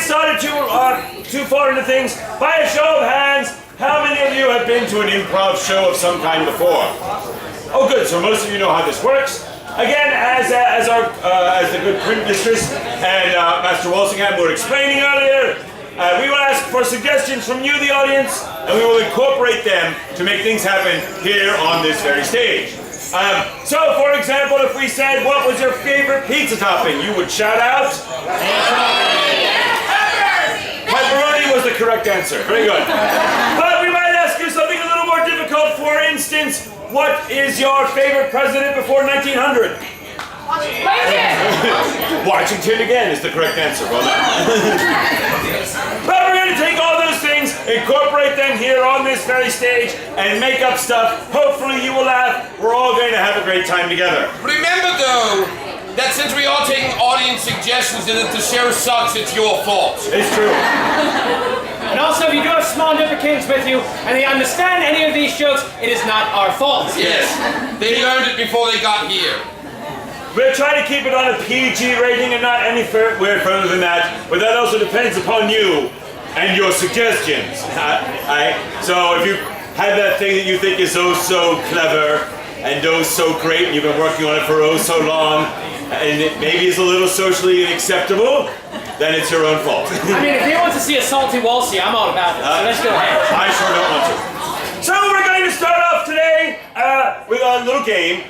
started too far into things, by a show of hands, how many of you have been to an improv show of some kind before? Oh, good. So most of you know how this works. Again, as the good print mistress and Master Walsingham were explaining earlier, we will ask for suggestions from you, the audience, and we will incorporate them to make things happen here on this very stage. So, for example, if we said, what was your favorite pizza topping? You would shout out... Pepperoni was the correct answer. Very good. But we might ask you something a little more difficult. For instance, what is your favorite president before 1900? Washington again is the correct answer. Well done. But we're going to take all those things, incorporate them here on this very stage, and make up stuff. Hopefully you will laugh. We're all going to have a great time together. Remember though, that since we are taking audience suggestions and if the show sucks, it's your fault. It's true. And also, if you do have small Nipperkins with you, and they understand any of these jokes, it is not our fault. Yes, they learned it before they got here. We're trying to keep it on a PG rating and not any further than that, but that also depends upon you and your suggestions. So if you have that thing that you think is oh so clever and oh so great, and you've been working on it for oh so long, and it maybe is a little socially unacceptable, then it's your own fault. I mean, if he wants to see a salty Walsey, I'm all about it, so let's go ahead. I sure don't want to. So we're going to start off today with a little game.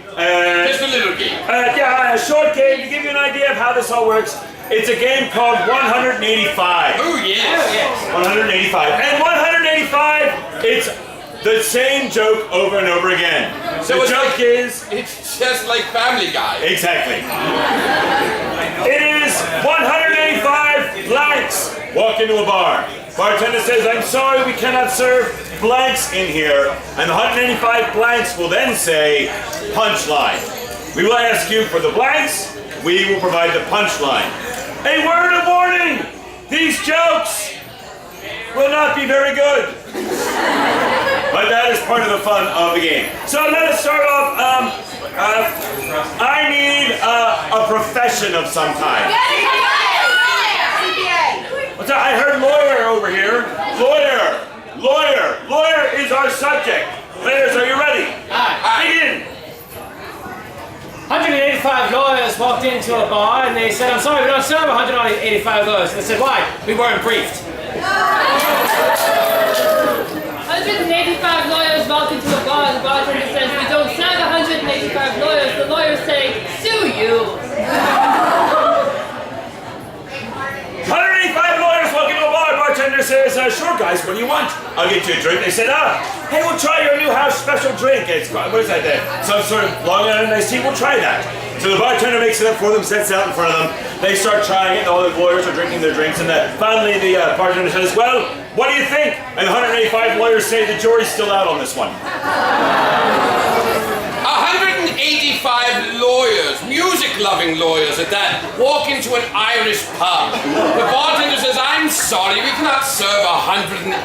Just a little game. Yeah, a short game to give you an idea of how this all works. It's a game called 185. Oh, yes. 185. And 185, it's the same joke over and over again. So the joke is... It's just like Family Guy. Exactly. It is 185 blanks walk into a bar. Bartender says, I'm sorry, we cannot serve blanks in here. And the 185 blanks will then say, punchline. We will ask you for the blanks. We will provide the punchline. A word of warning. These jokes will not be very good. But that is part of the fun of the game. So let us start off. I need a profession of some kind. What's that? I heard lawyer over here. Lawyer is our subject. Players, are you ready? Begin. 185 lawyers walked into a bar and they said, I'm sorry, we don't serve 185 lawyers. And they said, why? We weren't briefed. 185 lawyers walk into a bar and the bartender says, we don't serve 185 lawyers. The lawyers say, sue you. 185 lawyers walk into a bar. Bartender says, sure guys, what do you want? I'll get you a drink. They said, hey, we'll try your new house special drink. It's, what is that there? Some sort of Long Island iced tea. We'll try that. So the bartender makes it up for them, sets it out in front of them. They start trying it, and all the lawyers are drinking their drinks, and finally the bartender says, well, what do you think? And the 185 lawyers say the jury's still out on this one. 185 lawyers, music-loving lawyers at that, walk into an Irish pub. The bartender says, I'm sorry, we cannot serve 185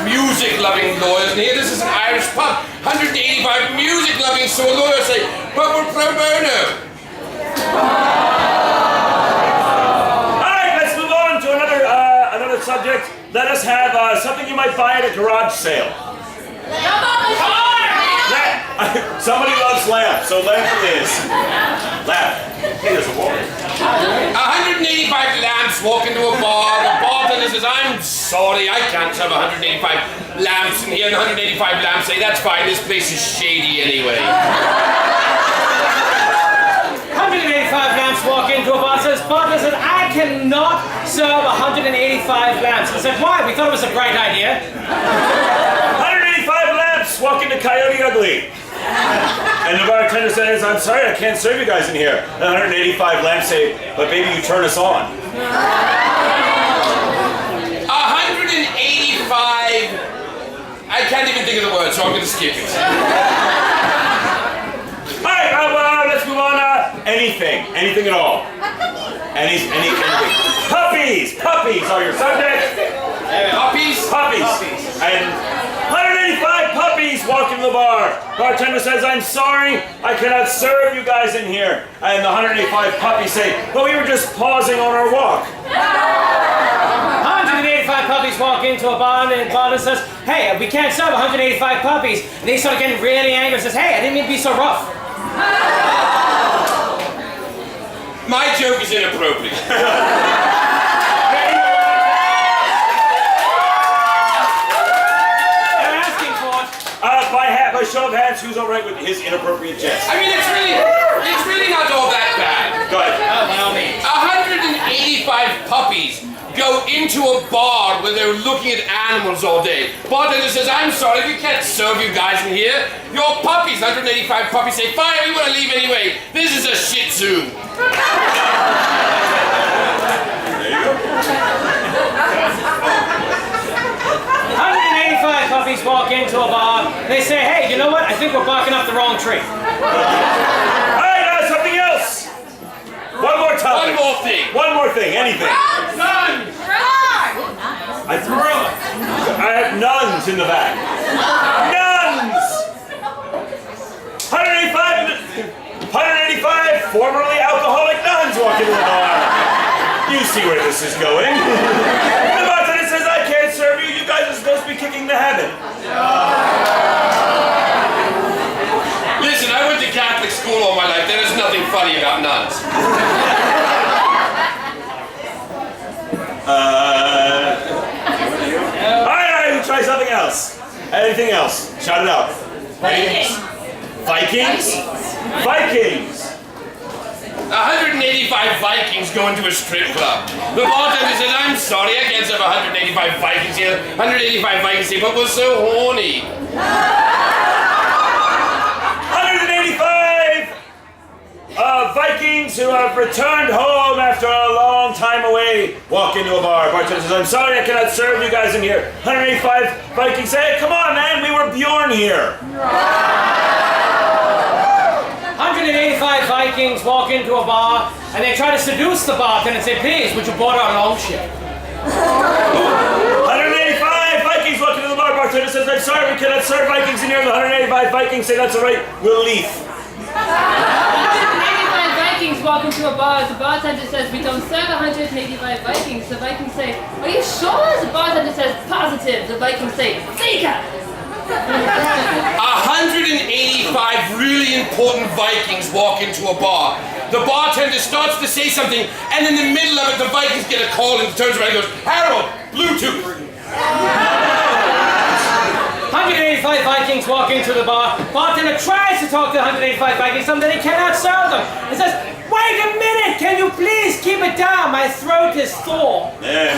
music-loving lawyers. And here, this is an Irish pub. 185 music-loving, so lawyers say, but we're pro bono. All right, let's move on to another subject. Let us have something you might buy at a garage sale. Somebody loves lamp, so lamp it is. Lamp. Hey, there's a wall. 185 lamps walk into a bar. The bartender says, I'm sorry, I can't serve 185 lamps in here. And 185 lamps say, that's fine, this place is shady anyway. 185 lamps walk into a bar and says, bartender says, I cannot serve 185 lamps. I said, why? We thought it was a bright idea. 185 lamps walk into Coyote Ugly. And the bartender says, I'm sorry, I can't serve you guys in here. And 185 lamps say, but baby, you turn us on. 185, I can't even think of the word, so I'm going to skip it. All right, let's move on. Anything at all. Anything. Puppies are your subject. Puppies. And 185 puppies walk into the bar. Bartender says, I'm sorry, I cannot serve you guys in here. And the 185 puppies say, but we were just pausing on our walk. into a bar and the bartender says, hey, we can't serve 185 puppies. And they start getting really angry and says, hey, I didn't mean to be so rough. My joke is inappropriate. They're asking for it. By show of hands, who's all right with his inappropriate jest? I mean, it's really not all that bad. Go ahead. By all means. 185 puppies go into a bar where they're looking at animals all day. Bartender says, I'm sorry, we can't serve you guys in here. Your puppies, 185 puppies, say, fine, we want to leave anyway. This is a shih tzu. There you go. 185 puppies walk into a bar and they say, hey, you know what? I think we're barking up the wrong tree. Alright, something else. One more topic. One more thing. One more thing, anything. None. I have nuns in the back. Nuns! 185 formerly alcoholic nuns walk into the bar. You see where this is going. The bartender says, I can't serve you. You guys are supposed to be kicking the habit. Listen, I went to Catholic school all my life. There is nothing funny about nuns. Alright, we'll try something else. Anything else? Shout it out. Vikings. Vikings? Vikings! 185 Vikings go into a strip club. The bartender says, I'm sorry, I can't serve 185 Vikings here. 185 Vikings say, but we're so horny. 185 Vikings who have returned home after a long time away walk into a bar. Bartender says, I'm sorry, I cannot serve you guys in here. 185 Vikings say, hey, come on, man, we were Bjorn here. 185 Vikings walk into a bar and they try to seduce the bartender and say, please, would you board our longship? 185 Vikings walk into the bar. Bartender says, I'm sorry, we cannot serve Vikings in here. The 185 Vikings say, that's all right, we'll leave. 185 Vikings walk into a bar. The bartender says, we don't serve 185 Vikings. The Vikings say, are you sure? The bartender says, positive. The Vikings say, Sika! 185 really important Vikings walk into a bar. The bartender starts to say something, and in the middle of it, the Vikings get a call and turns around and goes, Harold, Bluetooth. 185 Vikings walk into the bar. Bartender tries to talk to 185 Vikings, something he cannot serve them. He says, wait a minute, can you please keep it down? My throat is full. Yeah.